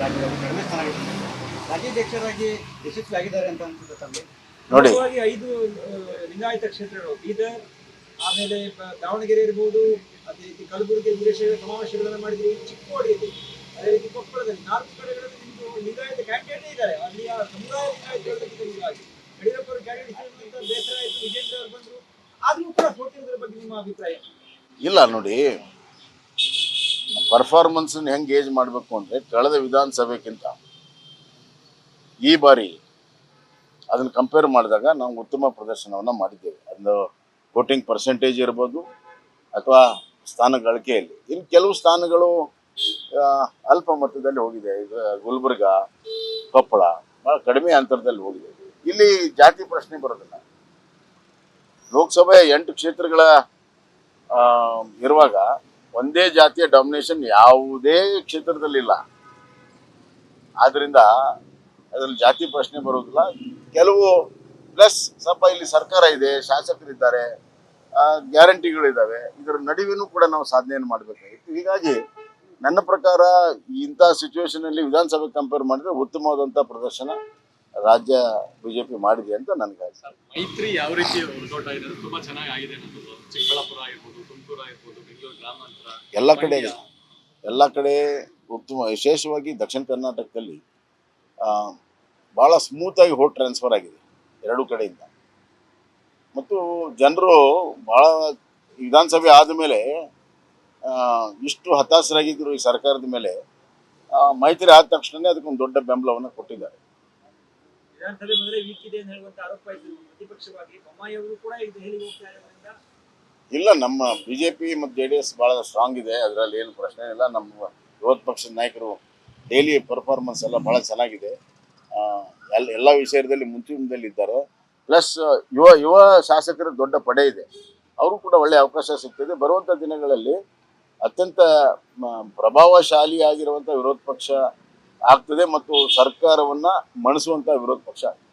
ರಾಜ್ಯದಲ್ಲಿ ಕಡಿಮೆ ಸ್ಥಾನ ರಾಜ್ಯಾಧ್ಯಕ್ಷರಾಗಿ ಯಶಸ್ವಿ ಆಗಿದ್ದಾರೆ ಅಂತ ಅನ್ಸುತ್ತೆ ತಮಗೆ? ನೋಡಿ, 5 ಲಿಂಗಾಯತ ಕ್ಷೇತ್ರಗಳು ಬೀದರ್, ಆಮೇಲೆ ದಾವಣಗೆರೆ ಇರಬಹುದು, ಅದೇ ರೀತಿ ಕಲಬುರಗಿ ವೀರಶೈವ ಸಮಾವೇಶಗಳನ್ನು ಮಾಡಿದ್ರಿ, ಚಿಕ್ಕೋಡಿಯಲ್ಲಿ, ಅದೇ ರೀತಿ ಕೊಪ್ಪಳದಲ್ಲಿ 4 ಕಡೆಗಳಲ್ಲಿ ನಿಮ್ದು ಲಿಂಗಾಯತ ಕ್ಯಾಂಡಿಡೇಟ್ ಇದ್ದಾರೆ. ಅಲ್ಲಿಯ ಸಮುದಾಯ ಲಿಂಗಾಯತವಾಗಿ ಯಡಿಯೂರಪ್ಪ ಕ್ಯಾಂಡಿಡೇಟ್ ಬೇಸರ ಆಯಿತು, ವಿಜೇಂದ್ರ ಅವರು ಬಂದರು, ಆದ್ರೂ ಕೂಡ ಸೋತಿರೋದ್ರ ಬಗ್ಗೆ ನಿಮ್ಮ ಅಭಿಪ್ರಾಯ? ಇಲ್ಲ ನೋಡಿ, ಪರ್ಫಾರ್ಮೆನ್ಸ್ ಹೆಂಗೆ ಗೇಜ್ ಮಾಡಬೇಕು ಅಂದರೆ ಕಳೆದ ವಿಧಾನಸಭೆಗಿಂತ ಈ ಬಾರಿ ಅದನ್ನು ಕಂಪೇರ್ ಮಾಡಿದಾಗ ನಾವು ಉತ್ತಮ ಪ್ರದರ್ಶನವನ್ನು ಮಾಡಿದ್ದೇವೆ. ಒಂದು ವೋಟಿಂಗ್ ಪರ್ಸೆಂಟೇಜ್ ಇರ್ಬೋದು ಅಥವಾ ಸ್ಥಾನ ಗಳಿಕೆಯಲ್ಲಿ. ಇನ್ನು ಕೆಲವು ಸ್ಥಾನಗಳು ಅಲ್ಪ ಮಟ್ಟದಲ್ಲಿ ಹೋಗಿದೆ. ಈಗ ಗುಲ್ಬರ್ಗ, ಕೊಪ್ಪಳ ಭಾಳ ಕಡಿಮೆ ಅಂತರದಲ್ಲಿ ಹೋಗಿದೆ. ಇಲ್ಲಿ ಜಾತಿ ಪ್ರಶ್ನೆ ಬರೋದಿಲ್ಲ. ಲೋಕಸಭೆ 8 ಕ್ಷೇತ್ರಗಳ ಇರುವಾಗ ಒಂದೇ ಜಾತಿಯ ಡಾಮಿನೇಷನ್ ಯಾವುದೇ ಕ್ಷೇತ್ರದಲ್ಲಿಲ್ಲ. ಆದ್ದರಿಂದ ಅದರಲ್ಲಿ ಜಾತಿ ಪ್ರಶ್ನೆ ಬರೋದಿಲ್ಲ. ಕೆಲವು ಪ್ಲಸ್ ಸ್ವಲ್ಪ ಇಲ್ಲಿ ಸರ್ಕಾರ ಇದೆ, ಶಾಸಕರಿದ್ದಾರೆ, ಗ್ಯಾರಂಟಿಗಳಿದ್ದಾವೆ. ಇದರ ನಡುವೆನೂ ಕೂಡ ನಾವು ಸಾಧನೆಯನ್ನು ಮಾಡಬೇಕಾಗಿತ್ತು. ಹೀಗಾಗಿ ನನ್ನ ಪ್ರಕಾರ ಇಂಥ ಸಿಚುವೇಶನಲ್ಲಿ ವಿಧಾನಸಭೆ ಕಂಪೇರ್ ಮಾಡಿದ್ರೆ ಉತ್ತಮವಾದಂಥ ಪ್ರದರ್ಶನ ರಾಜ್ಯ ಬಿಜೆಪಿ ಮಾಡಿದೆ ಅಂತ ನನಗೆ. ಮೈತ್ರಿ ಯಾವ ರೀತಿ ವರ್ಕೌಟ್ ಆಗಿದೆ? ತುಂಬಾ ಚೆನ್ನಾಗಿ ಆಗಿದೆ. ಚಿಕ್ಕಬಳ್ಳಾಪುರ ಆಗಿರ್ಬೋದು, ತುಮಕೂರು ಆಗಿರ್ಬೋದು, ಬೆಂಗಳೂರು ಗ್ರಾಮಾಂತರ ಎಲ್ಲ ಕಡೆ ಉತ್ತಮ. ವಿಶೇಷವಾಗಿ ದಕ್ಷಿಣ ಕರ್ನಾಟಕದಲ್ಲಿ ಭಾಳ ಸ್ಮೂತಾಗಿ ವೋಟ್ ಟ್ರಾನ್ಸ್ಫರ್ ಆಗಿದೆ 2 ಕಡೆಯಿಂದ. ಮತ್ತು ಜನರು ಭಾಳ ವಿಧಾನಸಭೆ ಆದಮೇಲೆ ಇಷ್ಟು ಹತಾಶರಾಗಿದ್ದರು ಈ ಸರ್ಕಾರದ ಮೇಲೆ. ಮೈತ್ರಿ ಆದ ತಕ್ಷಣ ಅದಕ್ಕೊಂದು ದೊಡ್ಡ ಬೆಂಬಲವನ್ನು ಕೊಟ್ಟಿದ್ದಾರೆ. ವಿಧಾನಸಭೆ ಮೊದಲೇ ವೀಕ್ ಇದೆ ಅಂತ ಹೇಳುವಂತ ಆರೋಪ ಇತ್ತು ಪ್ರತಿಪಕ್ಷವಾಗಿ. ಬೊಮ್ಮಾಯಿ ಅವರು ಕೂಡ ಇದು ಹೇಳಿ ಹೋಗ್ತಾ ಇರೋದ್ರಿಂದ ಇಲ್ಲ, ನಮ್ಮ BJP ಮತ್ತು JDS ಭಾಳ ಸ್ಟ್ರಾಂಗ್ ಇದೆ, ಅದರಲ್ಲಿ ಏನು ಪ್ರಶ್ನೆ ಇಲ್ಲ. ನಮ್ಮ ವಿರೋಧ ಪಕ್ಷದ ನಾಯಕರು ಡೈಲಿ ಪರ್ಫಾರ್ಮೆನ್ಸ್ ಎಲ್ಲ ಭಾಳ ಚೆನ್ನಾಗಿದೆ. ಎಲ್ಲ ವಿಷಯದಲ್ಲಿ ಮುಂಚೂಣಿಯಲ್ಲಿದ್ದಾರೆ. ಪ್ಲಸ್ ಯುವ ಶಾಸಕರ ದೊಡ್ಡ ಪಡೆ ಇದೆ, ಅವರು ಕೂಡ ಒಳ್ಳೆಯ ಅವಕಾಶ ಸಿಗ್ತದೆ. ಬರುವಂಥ ದಿನಗಳಲ್ಲಿ ಅತ್ಯಂತ ಪ್ರಭಾವಶಾಲಿಯಾಗಿರುವಂಥ ವಿರೋಧ ಪಕ್ಷ ಆಗ್ತದೆ ಮತ್ತು ಸರ್ಕಾರವನ್ನು ಮಣಿಸುವಂಥ ವಿರೋಧ ಪಕ್ಷ ಆಗ್ತದೆ.